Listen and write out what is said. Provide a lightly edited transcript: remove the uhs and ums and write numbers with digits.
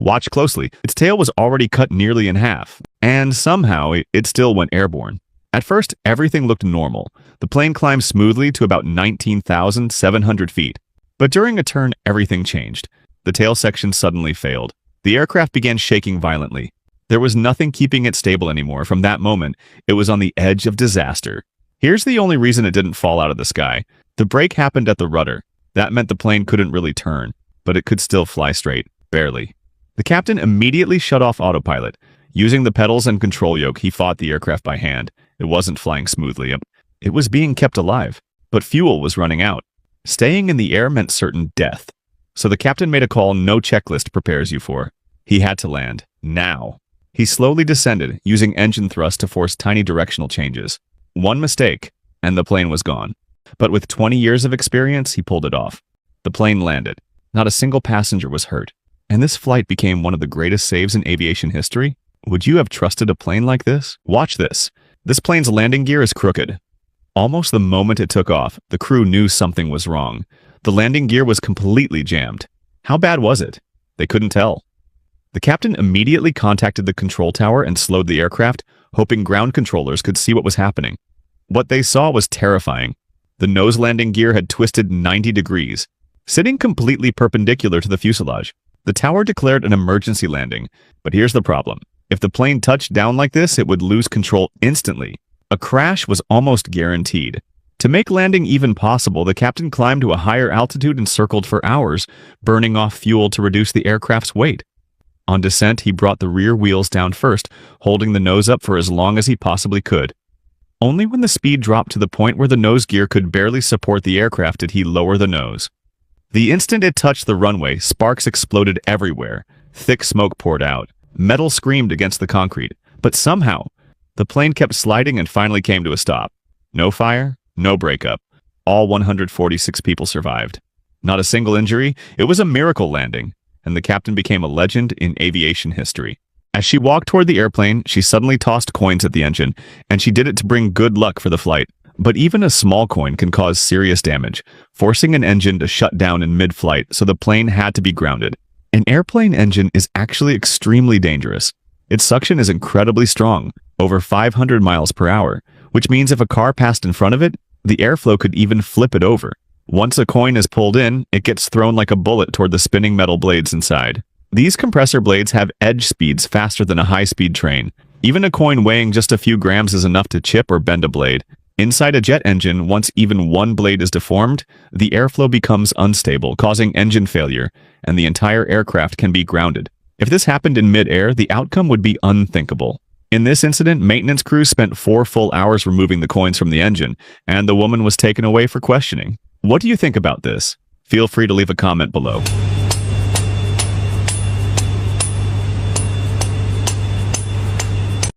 Watch closely. Its tail was already cut nearly in half, and somehow it still went airborne. At first, everything looked normal. The plane climbed smoothly to about 19,700 feet. But during a turn, everything changed. The tail section suddenly failed. The aircraft began shaking violently. There was nothing keeping it stable anymore. From that moment, it was on the edge of disaster. Here's the only reason it didn't fall out of the sky. The break happened at the rudder. That meant the plane couldn't really turn, but it could still fly straight, barely. The captain immediately shut off autopilot. Using the pedals and control yoke, he fought the aircraft by hand. It wasn't flying smoothly. It was being kept alive, but fuel was running out. Staying in the air meant certain death. So the captain made a call no checklist prepares you for. He had to land, now. He slowly descended, using engine thrust to force tiny directional changes. One mistake, and the plane was gone. But with 20 years of experience, he pulled it off. The plane landed. Not a single passenger was hurt. And this flight became one of the greatest saves in aviation history. Would you have trusted a plane like this? Watch this. This plane's landing gear is crooked. Almost the moment it took off, the crew knew something was wrong. The landing gear was completely jammed. How bad was it? They couldn't tell. The captain immediately contacted the control tower and slowed the aircraft, hoping ground controllers could see what was happening. What they saw was terrifying. The nose landing gear had twisted 90 degrees, sitting completely perpendicular to the fuselage. The tower declared an emergency landing, but here's the problem. If the plane touched down like this, it would lose control instantly. A crash was almost guaranteed. To make landing even possible, the captain climbed to a higher altitude and circled for hours, burning off fuel to reduce the aircraft's weight. On descent, he brought the rear wheels down first, holding the nose up for as long as he possibly could. Only when the speed dropped to the point where the nose gear could barely support the aircraft did he lower the nose. The instant it touched the runway, sparks exploded everywhere. Thick smoke poured out. Metal screamed against the concrete. But somehow, the plane kept sliding and finally came to a stop. No fire, no breakup. All 146 people survived. Not a single injury. It was a miracle landing, and the captain became a legend in aviation history. As she walked toward the airplane, she suddenly tossed coins at the engine, and she did it to bring good luck for the flight. But even a small coin can cause serious damage, forcing an engine to shut down in mid-flight, so the plane had to be grounded. An airplane engine is actually extremely dangerous. Its suction is incredibly strong, over 500 miles per hour, which means if a car passed in front of it, the airflow could even flip it over. Once a coin is pulled in, it gets thrown like a bullet toward the spinning metal blades inside. These compressor blades have edge speeds faster than a high-speed train. Even a coin weighing just a few grams is enough to chip or bend a blade. Inside a jet engine, once even one blade is deformed, the airflow becomes unstable, causing engine failure, and the entire aircraft can be grounded. If this happened in mid-air, the outcome would be unthinkable. In this incident, maintenance crews spent 4 full hours removing the coins from the engine, and the woman was taken away for questioning. What do you think about this? Feel free to leave a comment below.